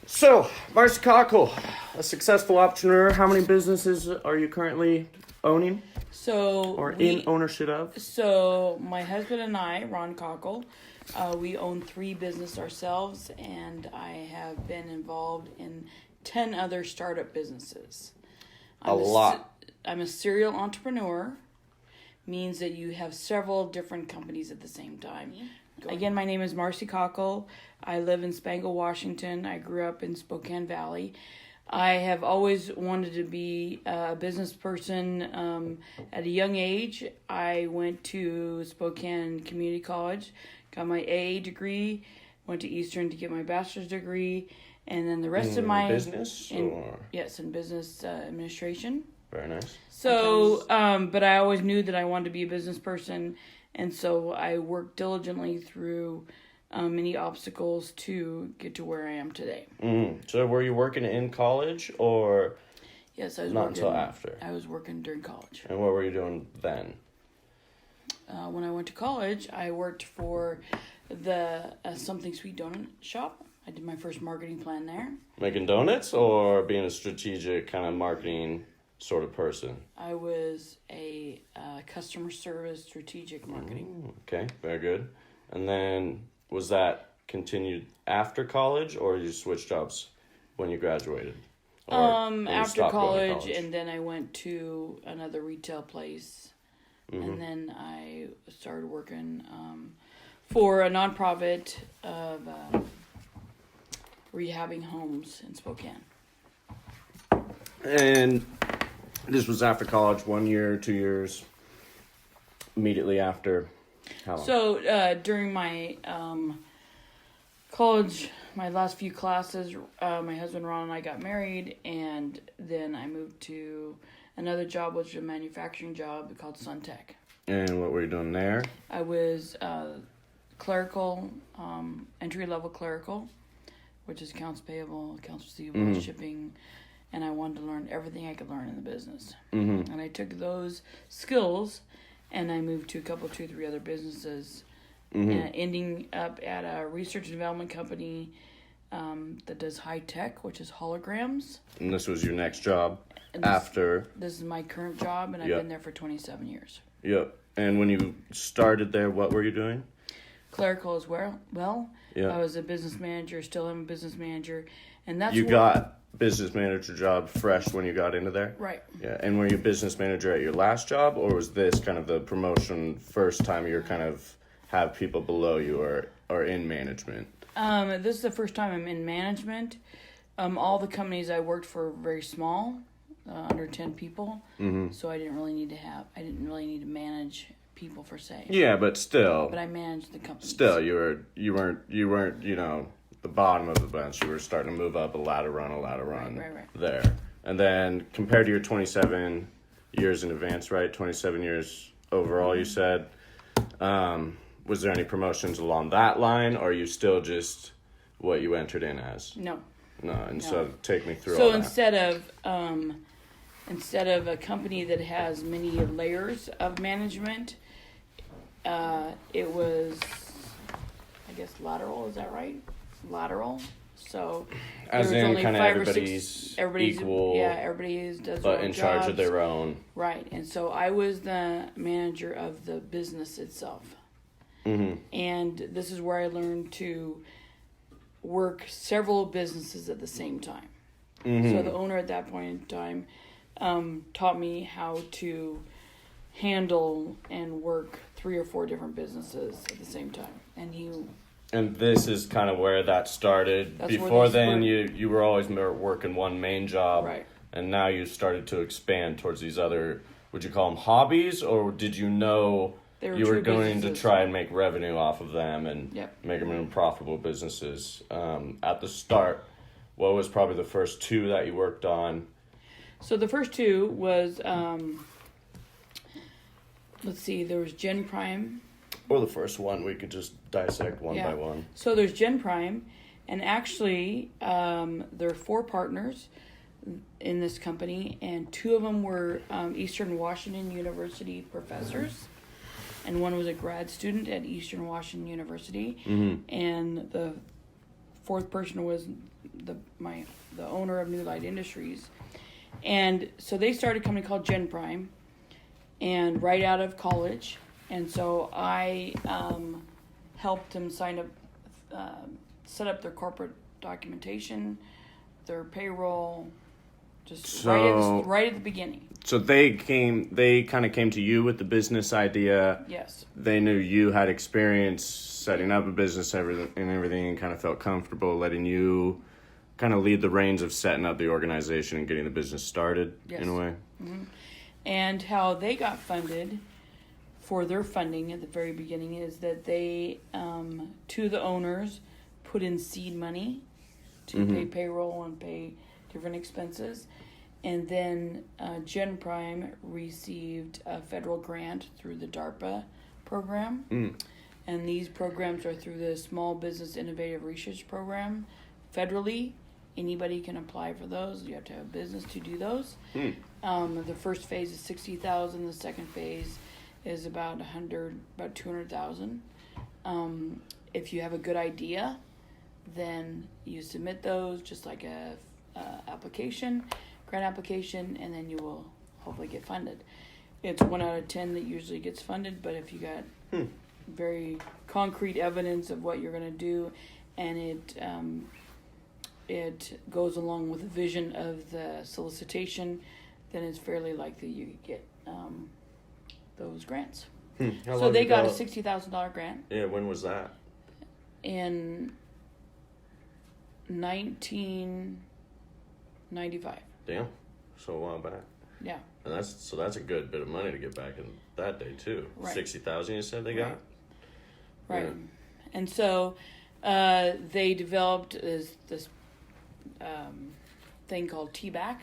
So, Marcy Cockle, a successful entrepreneur. How many businesses are you currently owning or in ownership of? So my husband and I, Ron Cockle, we own 3 businesses ourselves, and I have been involved in 10 other startup businesses. I'm a serial entrepreneur. Means that you have several different companies at the same time. Again, my name is Marcy Cockle. I live in Spangle, Washington. I grew up in Spokane Valley. I have always wanted to be a business person. At a young age, I went to Spokane Community College, got my AA degree, went to Eastern to get my bachelor's degree, and then the rest of my... business? Yes, in business administration. Very nice. So, but I always knew that I wanted to be a business person, and so I worked diligently through many obstacles to get to where I am today. So were you working in college or yes, I was not working, until after? I was working during college. And what were you doing then? When I went to college, I worked for the Something Sweet Donut shop. I did my first marketing plan there. Making donuts or being a strategic kind of marketing sort of person? I was a customer service strategic marketing. Okay, very good. And then was that continued after college, or you switched jobs when you graduated? After college, and then I went to another retail place, and then I started working for a nonprofit of rehabbing homes in Spokane. And this was after college, 1 year, 2 years, immediately after. How long? So during my college, my last few classes, my husband Ron and I got married, and then I moved to another job, which was a manufacturing job called Suntech. And what were you doing there? I was clerical, entry-level clerical, which is accounts payable, accounts receivable, shipping, and I wanted to learn everything I could learn in the business. And I took those skills, and I moved to 2 or 3 other businesses, ending up at a research and development company that does high tech, which is holograms. And this was your next job after? This is my current job, and I've been there for 27 years. Yep. And when you started there, what were you doing? Clerical as well. I was a business manager, still am a business manager, and that's got business manager job fresh when you got into there? Right. Yeah. And were you business manager at your last job, or was this kind of the promotion first time you're kind of have people below you or in management? This is the first time I'm in management. All the companies I worked for were very small, under 10 people. So I didn't really need to manage people per se. Yeah, but still. But I managed the company. Still, you weren't the bottom of the bench. You were starting to move up a ladder run Right. there. And then compared to your 27 years in advance, right? 27 years overall, you said. Was there any promotions along that line, or are you still just what you entered in as? No. So take me through all So that. instead of a company that has many layers of management, it was, I guess, lateral. Is that right? Lateral. So as in only kind of 5 or everybody's 6, equal. Yeah, everybody does but their own in charge jobs. of their own. Right, and so I was the manager of the business itself. And this is where I learned to work several businesses at the same time. So the owner at that point in time taught me how to handle and work 3 or 4 different businesses at the same time. And this is kind of where that started. Before then, you were always working one main job. Right. And now you started to expand towards these other, would you call them hobbies? Or did you know you were going to try and make revenue off of them and make them into profitable businesses? At the start, what was probably the first 2 that you worked on? So the first 2 was, there was Gen Prime. Or the first one, we could just dissect one by one. So there's Gen Prime, and actually there are 4 partners in this company, and 2 of them were Eastern Washington University professors, and one was a grad student at Eastern Washington University, and the fourth person was the owner of New Light Industries. And so they started a company called Gen Prime, and right out of college. And so I helped them set up their corporate documentation, their payroll, right at the beginning. So they kind of came to you with the business idea. Yes. They knew you had experience setting up a business and everything, and kind of felt comfortable letting you kind of lead the reins of setting up the organization and getting the business started. Yes. In a way. Mm-hmm. And how they got funded for their funding at the very beginning is that they, to the owners, put in seed money to pay payroll and pay different expenses. And then Gen Prime received a federal grant through the DARPA program. And these programs are through the Small Business Innovative Research Program. Federally, anybody can apply for those. You have to have a business to do those. The first phase is $60,000. The second phase is about $200,000. If you have a good idea, then you submit those just like a grant application, and then you will hopefully get funded. It's 1 out of 10 that usually gets funded, but if you got very concrete evidence of what you're going to do, and it goes along with the vision of the solicitation, then it's fairly likely you get those grants. So they got a $60,000 grant. Yeah, when was that? In 1995. Damn, so a while back. Yeah. And that's a good bit of money to get back in that day too. Right. 60,000 you said they got? Right. Yeah. And so they developed this thing called TBAC,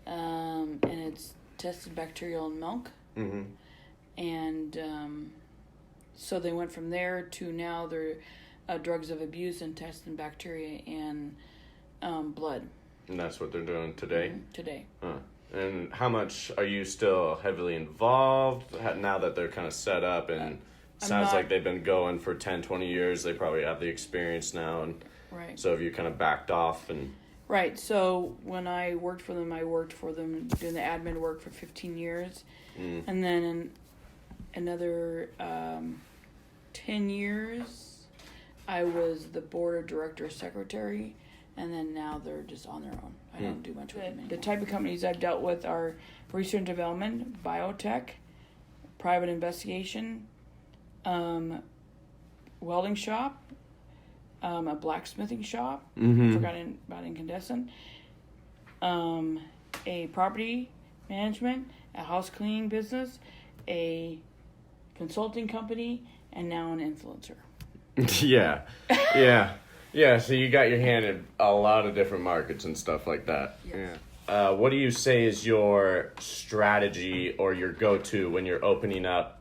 and it's tested bacterial in milk. And so they went from there to now they're drugs of abuse and testing bacteria in blood. And that's what they're doing today? Today. And how much are you still heavily involved now that they're kind of set up and sounds like they've been going for 10, 20 years. They probably have the experience now. And right. So have you kind of backed off? And right. So when I worked for them doing the admin work for 15 years. And then in another 10 years, I was the board of director secretary. And then now they're just on their own. I don't do much with them anymore. The type of companies I've dealt with are research and development, biotech, private investigation, welding shop, a blacksmithing shop, forgot about incandescent, a property management, a house cleaning business, a consulting company, and now an influencer. Yeah. Yeah, so you got your hand in a lot of different markets and stuff like that. Yes. Yeah. What do you say is your strategy or your go-to when you're opening up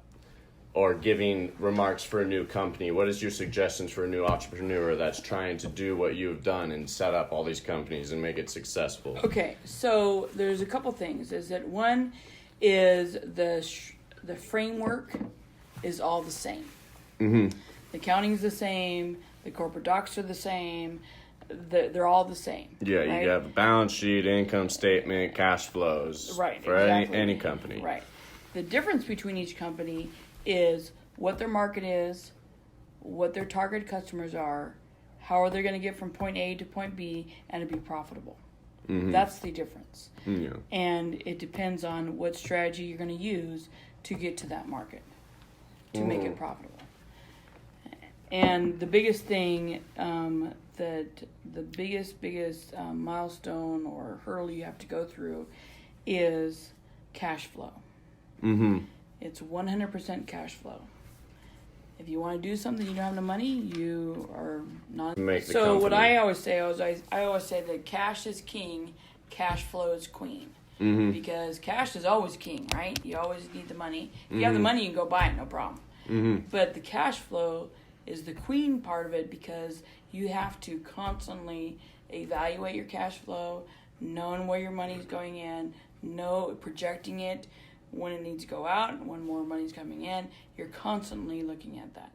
or giving remarks for a new company? What is your suggestions for a new entrepreneur that's trying to do what you've done and set up all these companies and make it successful? Okay, so there's a couple things. Is that one is the framework is all the same. The accounting's the same. The corporate docs are the same. They're all the same. Yeah, right? You have a balance sheet, income statement, cash flows. Right, for exactly. any company. Right. The difference between each company is what their market is, what their target customers are, how are they going to get from point A to point B and to be profitable. That's the difference. Yeah. And it depends on what strategy you're going to use to get to that market, to make it profitable. And the biggest thing, the biggest milestone or hurdle you have to go through is cash flow. It's 100% cash flow. If you want to do something you don't have the money, you are not. So what I always say that cash is king, cash flow is queen. Because cash is always king, right? You always need the money. If you have the money, you can go buy it, no problem. But the cash flow is the queen part of it because you have to constantly evaluate your cash flow, knowing where your money's going in, projecting it, when it needs to go out, and when more money's coming in. You're constantly looking at that.